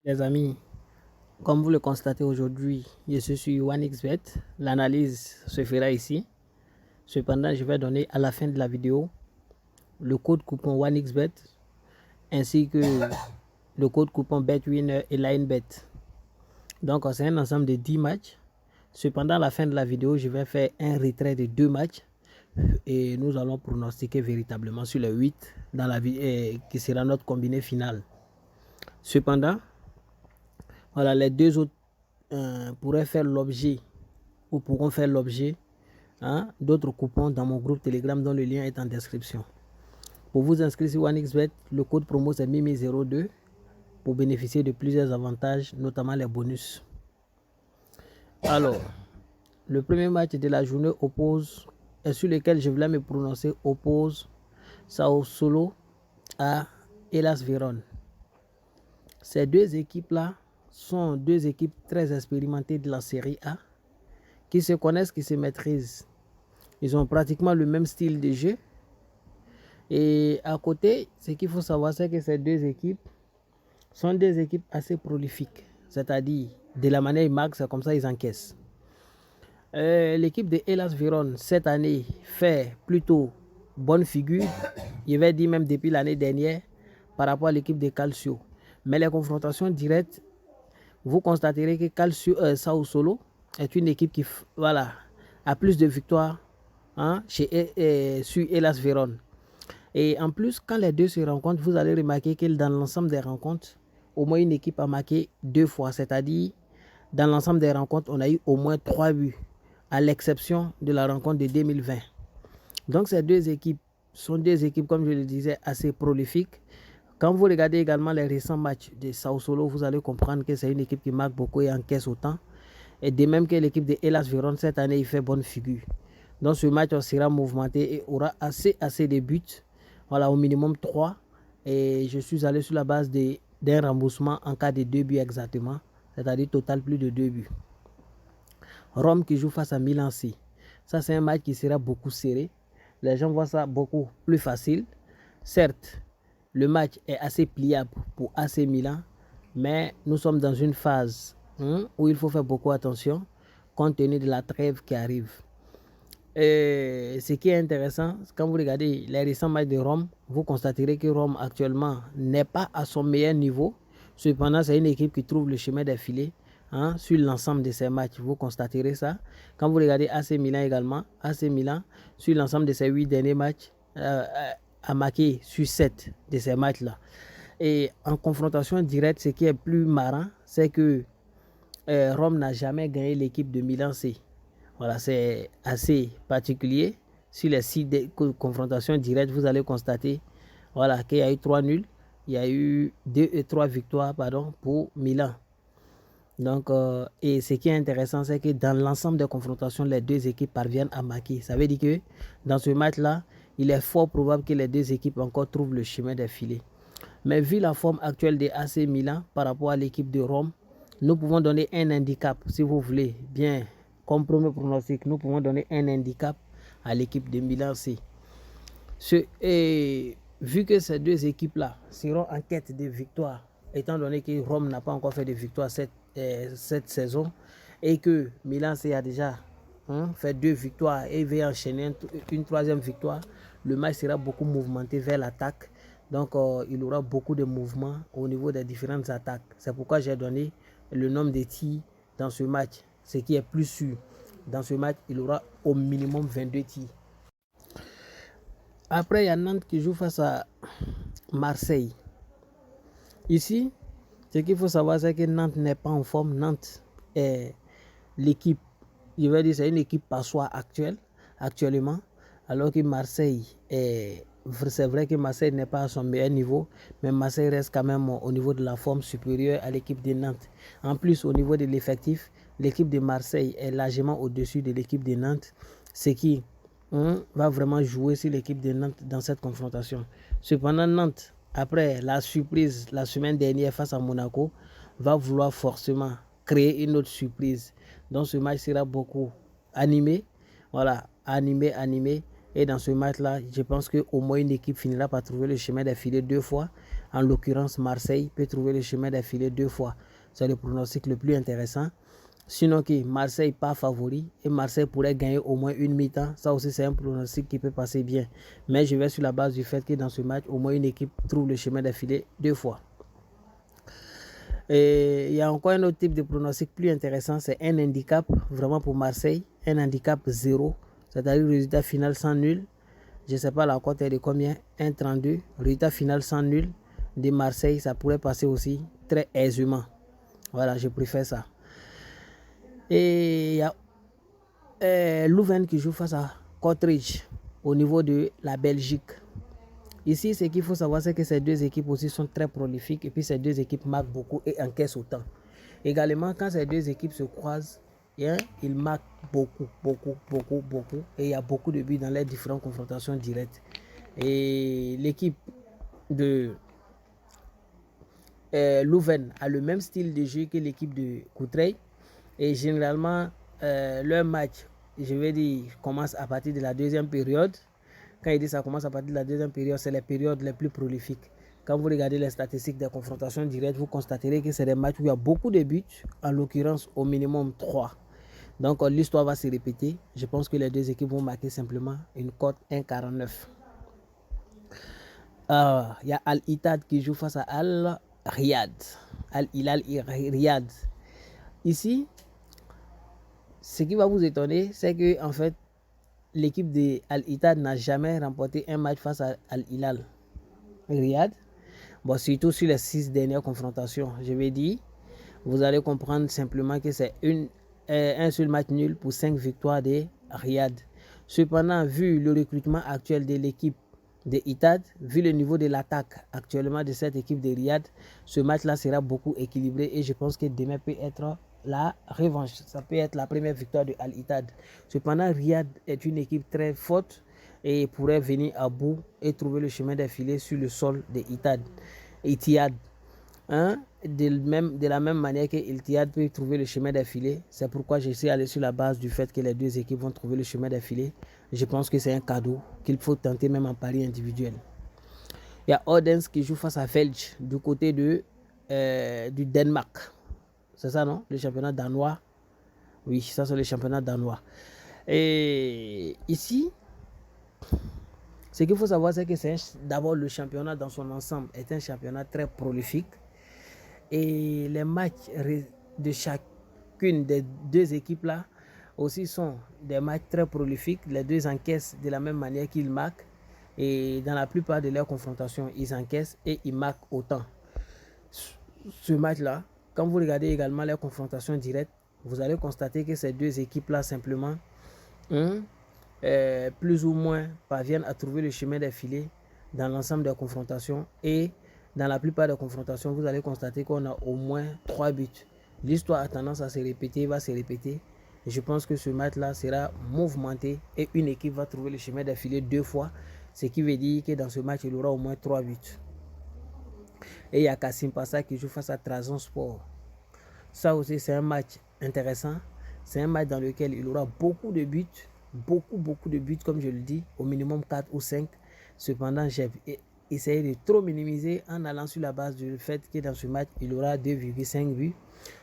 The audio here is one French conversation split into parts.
Les amis, comme vous le constatez aujourd'hui, je suis sur OneXBet. L'analyse se fera ici. Cependant, je vais donner à la fin de la vidéo le code coupon OneXBet ainsi que le code coupon BetWinner et LineBet. Donc, c'est un ensemble de 10 matchs. Cependant, à la fin de la vidéo, je vais faire un retrait de 2 matchs et nous allons pronostiquer véritablement sur les 8 dans la qui sera notre combiné final. Cependant, voilà, les deux autres pourraient faire l'objet ou pourront faire l'objet d'autres coupons dans mon groupe Telegram dont le lien est en description. Pour vous inscrire sur OneXBet, le code promo c'est Mimi02 pour bénéficier de plusieurs avantages, notamment les bonus. Alors, le premier match de la journée oppose, et sur lequel je voulais me prononcer, oppose Sao Solo à Hellas Vérone. Ces deux équipes-là sont deux équipes très expérimentées de la Série A, qui se connaissent, qui se maîtrisent. Ils ont pratiquement le même style de jeu. Et à côté, ce qu'il faut savoir, c'est que ces deux équipes sont des équipes assez prolifiques. C'est-à-dire, de la manière ils marquent, c'est comme ça ils encaissent. L'équipe de Hellas Vérone, cette année, fait plutôt bonne figure. Je vais dire même depuis l'année dernière, par rapport à l'équipe de Calcio. Mais les confrontations directes, vous constaterez que Sao Solo est une équipe qui a plus de victoires sur Hellas Vérone. Et en plus, quand les deux se rencontrent, vous allez remarquer que dans l'ensemble des rencontres, au moins une équipe a marqué 2 fois. C'est-à-dire, dans l'ensemble des rencontres, on a eu au moins 3 buts, à l'exception de la rencontre de 2020. Donc ces deux équipes sont des équipes, comme je le disais, assez prolifiques. Quand vous regardez également les récents matchs de Sao Solo, vous allez comprendre que c'est une équipe qui marque beaucoup et encaisse autant. Et de même que l'équipe de Hellas Vérone, cette année, il fait bonne figure. Donc ce match sera mouvementé et aura assez de buts. Voilà, au minimum 3. Et je suis allé sur la base d'un remboursement en cas de 2 buts exactement. C'est-à-dire total plus de 2 buts. Rome qui joue face à Milan C. Ça, c'est un match qui sera beaucoup serré. Les gens voient ça beaucoup plus facile. Certes, le match est assez pliable pour AC Milan, mais nous sommes dans une phase où il faut faire beaucoup attention compte tenu de la trêve qui arrive. Et ce qui est intéressant, quand vous regardez les récents matchs de Rome, vous constaterez que Rome actuellement n'est pas à son meilleur niveau. Cependant, c'est une équipe qui trouve le chemin des filets sur l'ensemble de ses matchs. Vous constaterez ça. Quand vous regardez AC Milan également, AC Milan, sur l'ensemble de ses 8 derniers matchs, a marqué sur 7 de ces matchs-là. Et en confrontation directe, ce qui est plus marrant, c'est que Rome n'a jamais gagné l'équipe de Milan C. Voilà, c'est assez particulier. Sur les 6 confrontations directes, vous allez constater qu'il y a eu 3 nuls. Il y a eu 3 victoires pour Milan. Donc, et ce qui est intéressant, c'est que dans l'ensemble des confrontations, les deux équipes parviennent à marquer. Ça veut dire que dans ce match-là, il est fort probable que les deux équipes encore trouvent le chemin des filets. Mais vu la forme actuelle de AC Milan par rapport à l'équipe de Rome, nous pouvons donner un handicap, si vous voulez, bien, comme premier pronostic, nous pouvons donner un handicap à l'équipe de Milan C. Et vu que ces deux équipes-là seront en quête de victoire, étant donné que Rome n'a pas encore fait de victoire cette saison, et que Milan C a déjà fait 2 victoires et va enchaîner une 3e victoire, le match sera beaucoup mouvementé vers l'attaque. Donc, il y aura beaucoup de mouvements au niveau des différentes attaques. C'est pourquoi j'ai donné le nombre de tirs dans ce match. Ce qui est plus sûr, dans ce match, il y aura au minimum 22 tirs. Après, il y a Nantes qui joue face à Marseille. Ici, ce qu'il faut savoir, c'est que Nantes n'est pas en forme. Nantes est l'équipe, je vais dire, c'est une équipe passoire actuellement, alors que Marseille c'est vrai que Marseille n'est pas à son meilleur niveau, mais Marseille reste quand même au niveau de la forme supérieure à l'équipe de Nantes. En plus, au niveau de l'effectif, l'équipe de Marseille est largement au-dessus de l'équipe de Nantes, ce qui va vraiment jouer sur l'équipe de Nantes dans cette confrontation. Cependant, Nantes, après la surprise la semaine dernière face à Monaco, va vouloir forcément créer une autre surprise. Donc ce match sera beaucoup animé. Voilà, animé. Et dans ce match-là, je pense qu'au moins une équipe finira par trouver le chemin des filets 2 fois. En l'occurrence, Marseille peut trouver le chemin d'affiler 2 fois. C'est le pronostic le plus intéressant. Sinon, que Marseille pas favori et Marseille pourrait gagner au moins une mi-temps. Ça aussi, c'est un pronostic qui peut passer bien. Mais je vais sur la base du fait que dans ce match, au moins une équipe trouve le chemin d'affiler 2 fois. Et il y a encore un autre type de pronostic plus intéressant, c'est un handicap vraiment pour Marseille, un handicap 0, c'est-à-dire le résultat final sans nul. Je ne sais pas la cote est de combien, 1,32. Résultat final sans nul de Marseille, ça pourrait passer aussi très aisément. Voilà, je préfère ça. Et il y a Louvain qui joue face à Kortrijk au niveau de la Belgique. Ici, ce qu'il faut savoir, c'est que ces deux équipes aussi sont très prolifiques et puis ces deux équipes marquent beaucoup et encaissent autant. Également, quand ces deux équipes se croisent, ils marquent beaucoup et il y a beaucoup de buts dans les différentes confrontations directes. Et l'équipe de Louvain a le même style de jeu que l'équipe de Kortrijk et généralement, leur match, je vais dire, commence à partir de la deuxième période. Quand il dit ça commence à partir de la deuxième période, c'est les périodes les plus prolifiques. Quand vous regardez les statistiques des confrontations directes, vous constaterez que c'est des matchs où il y a beaucoup de buts, en l'occurrence au minimum 3. Donc l'histoire va se répéter. Je pense que les deux équipes vont marquer simplement une cote 1,49. Il y a Al-Ittihad qui joue face à Al-Riyad. Al-Hilal Riyad. Ici, ce qui va vous étonner, c'est que en fait, l'équipe de Al-Ittihad n'a jamais remporté un match face à Al-Hilal Riyad. Bon, surtout sur les 6 dernières confrontations, je vais dire, vous allez comprendre simplement que c'est un seul match nul pour 5 victoires de Riyad. Cependant, vu le recrutement actuel de l'équipe de Ittihad, vu le niveau de l'attaque actuellement de cette équipe de Riyad, ce match-là sera beaucoup équilibré et je pense que demain peut être la revanche. Ça peut être la première victoire de Al-Ittihad. Cependant, Riyad est une équipe très forte et pourrait venir à bout et trouver le chemin d'affiler sur le sol de Ittihad. De la même manière que Ittihad peut trouver le chemin d'affiler. C'est pourquoi je suis allé sur la base du fait que les deux équipes vont trouver le chemin d'affiler. Je pense que c'est un cadeau qu'il faut tenter même en pari individuel. Il y a Odense qui joue face à Velge du côté du Danemark. C'est ça, non? Le championnat danois. Oui, ça c'est le championnat danois. Et ici, ce qu'il faut savoir, c'est que d'abord le championnat dans son ensemble est un championnat très prolifique. Et les matchs de chacune des deux équipes-là aussi sont des matchs très prolifiques. Les deux encaissent de la même manière qu'ils marquent. Et dans la plupart de leurs confrontations, ils encaissent et ils marquent autant. Ce match-là, quand vous regardez également les confrontations directes, vous allez constater que ces deux équipes-là, simplement, plus ou moins parviennent à trouver le chemin des filets dans l'ensemble des confrontations. Et dans la plupart des confrontations, vous allez constater qu'on a au moins 3 buts. L'histoire a tendance à se répéter, va se répéter. Et je pense que ce match-là sera mouvementé et une équipe va trouver le chemin des filets 2 fois. Ce qui veut dire que dans ce match, il y aura au moins 3 buts. Et il y a Kassim Passa qui joue face à Trabzonspor. Ça aussi, c'est un match intéressant. C'est un match dans lequel il y aura beaucoup de buts. Beaucoup de buts, comme je le dis, au minimum 4 ou 5. Cependant, j'ai essayé de trop minimiser en allant sur la base du fait que dans ce match, il y aura 2,5 buts.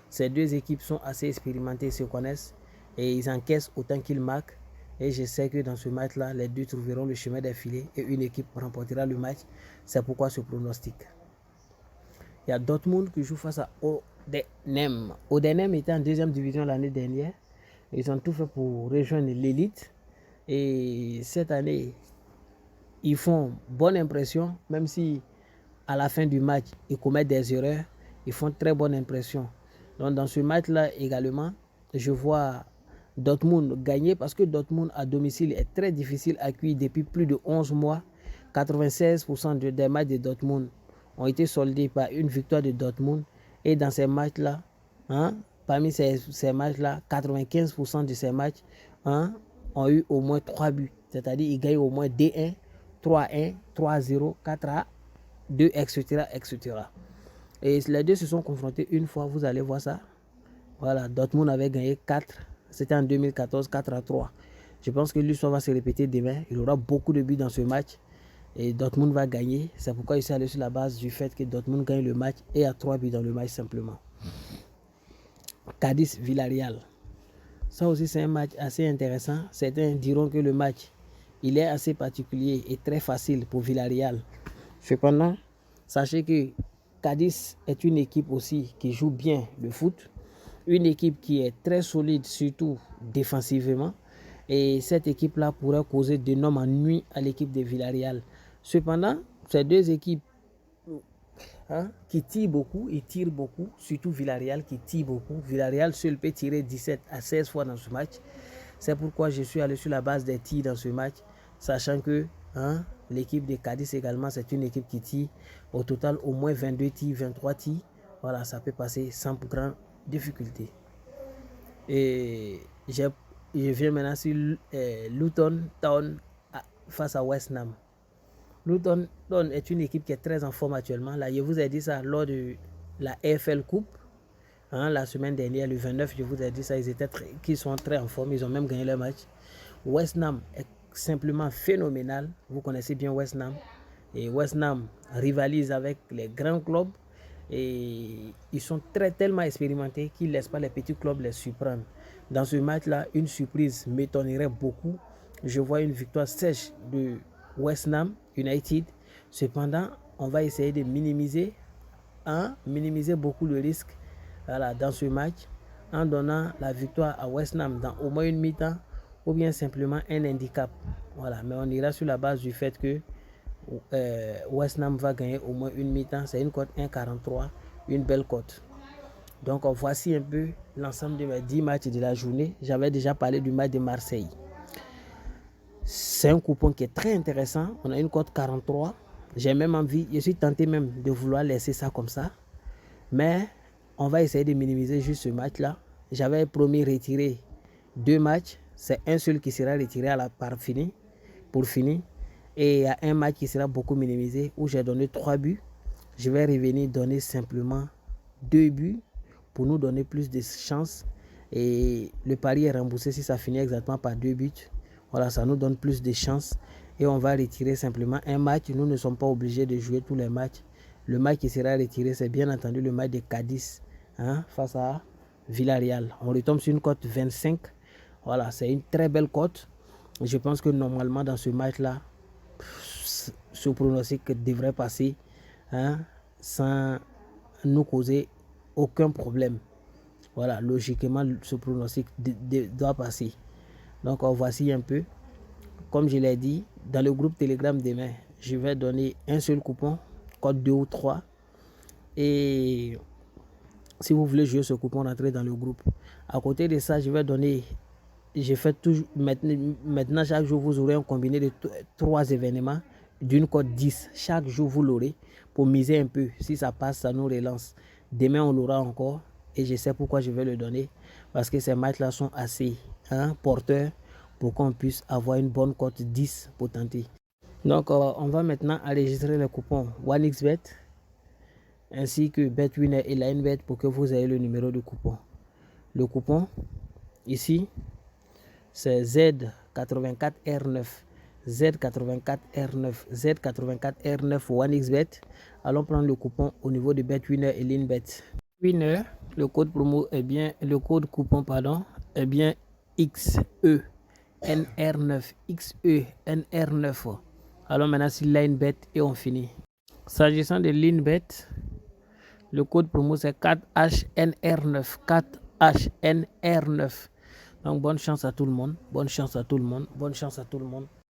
Ces deux équipes sont assez expérimentées, se connaissent et ils encaissent autant qu'ils marquent. Et je sais que dans ce match-là, les deux trouveront le chemin des filets et une équipe remportera le match. C'est pourquoi ce pronostic. Il y a Dortmund qui joue face à Odenheim. Odenheim était en deuxième division l'année dernière. Ils ont tout fait pour rejoindre l'élite. Et cette année, ils font bonne impression, même si à la fin du match, ils commettent des erreurs. Ils font très bonne impression. Donc dans ce match-là également, je vois Dortmund gagner parce que Dortmund à domicile est très difficile à accueillir depuis plus de 11 mois. 96% des matchs de Dortmund ont été soldés par une victoire de Dortmund. Et dans ces matchs-là, parmi ces matchs-là, 95% de ces matchs ont eu au moins 3 buts. C'est-à-dire qu'ils gagnent au moins 2-1, 3-1, 3-0, 4-2, etc., etc. Et les deux se sont confrontés une fois, vous allez voir ça. Voilà, Dortmund avait gagné 4, c'était en 2014, 4-3. Je pense que l'histoire va se répéter demain. Il y aura beaucoup de buts dans ce match. et Dortmund va gagner. C'est pourquoi je suis allé sur la base du fait que Dortmund gagne le match et a 3 buts dans le match simplement. Cadiz-Villarreal. Ça aussi, c'est un match assez intéressant. Certains diront que le match, il est assez particulier et très facile pour Villarreal. Cependant, sachez que Cadiz est une équipe aussi qui joue bien le foot. Une équipe qui est très solide, surtout défensivement. Et cette équipe-là pourrait causer d'énormes ennuis à l'équipe de Villarreal. Cependant, ces deux équipes qui tirent beaucoup, ils tirent beaucoup, surtout Villarreal qui tire beaucoup. Villarreal seul peut tirer 17 à 16 fois dans ce match. C'est pourquoi je suis allé sur la base des tirs dans ce match, sachant que l'équipe de Cadiz également, c'est une équipe qui tire au total au moins 22 tirs, 23 tirs. Voilà, ça peut passer sans grande difficulté. Et je viens maintenant sur Luton Town face à West Ham. Luton Town est une équipe qui est très en forme actuellement. Là, je vous ai dit ça lors de la AFL Coupe. La semaine dernière, le 29, je vous ai dit ça, qu'ils sont très en forme. Ils ont même gagné leur match. West Ham est simplement phénoménal. Vous connaissez bien West Ham. Et West Ham rivalise avec les grands clubs. Et ils sont tellement expérimentés qu'ils ne laissent pas les petits clubs les surprendre. Dans ce match-là, une surprise m'étonnerait beaucoup. Je vois une victoire sèche de West Ham United. Cependant, on va essayer de minimiser beaucoup le risque dans ce match en donnant la victoire à West Ham dans au moins une mi-temps ou bien simplement un handicap. Voilà, mais on ira sur la base du fait que West Ham va gagner au moins une mi-temps. C'est une cote 1,43, une belle cote. Donc voici un peu l'ensemble de mes 10 matchs de la journée. J'avais déjà parlé du match de Marseille. C'est un coupon qui est très intéressant. On a une cote 43. J'ai même envie, je suis tenté même de vouloir laisser ça comme ça. Mais on va essayer de minimiser juste ce match-là. J'avais promis retirer 2 matchs. C'est un seul qui sera retiré pour finir. Et il y a un match qui sera beaucoup minimisé où j'ai donné 3 buts. Je vais revenir donner simplement 2 buts pour nous donner plus de chances. Et le pari est remboursé si ça finit exactement par 2 buts. Voilà, ça nous donne plus de chances. Et on va retirer simplement un match. Nous ne sommes pas obligés de jouer tous les matchs. Le match qui sera retiré, c'est bien entendu le match de Cadiz face à Villarreal. On retombe sur une cote 25. Voilà, c'est une très belle cote. Je pense que normalement dans ce match-là, ce pronostic devrait passer sans nous causer aucun problème. Voilà, logiquement, ce pronostic doit passer. Donc, voici un peu. Comme je l'ai dit, dans le groupe Telegram demain, je vais donner un seul coupon, code 2 ou 3. Et si vous voulez jouer ce coupon, rentrez dans le groupe. À côté de ça, je vais donner... Je fais toujours... Maintenant, chaque jour, vous aurez un combiné de 3 événements d'une cote 10. Chaque jour, vous l'aurez pour miser un peu. Si ça passe, ça nous relance. Demain, on l'aura encore. Et je sais pourquoi je vais le donner. Parce que ces matchs-là sont assez porteurs pour qu'on puisse avoir une bonne cote 10 pour tenter. Donc, on va maintenant enregistrer les coupons OneXBet ainsi que BetWinner et LineBet pour que vous ayez le numéro de coupon. Le coupon, ici, c'est Z84R9. Z84R9. Z84R9 OneXBet. Allons prendre le coupon au niveau de BetWinner et LineBet. Winner, le code promo est bien, le code coupon est bien XENR9. XENR9. Alors maintenant sur LineBet et on finit. S'agissant de LineBet, le code promo c'est 4HNR9. 4HNR9. Donc bonne chance à tout le monde. Bonne chance à tout le monde. Bonne chance à tout le monde.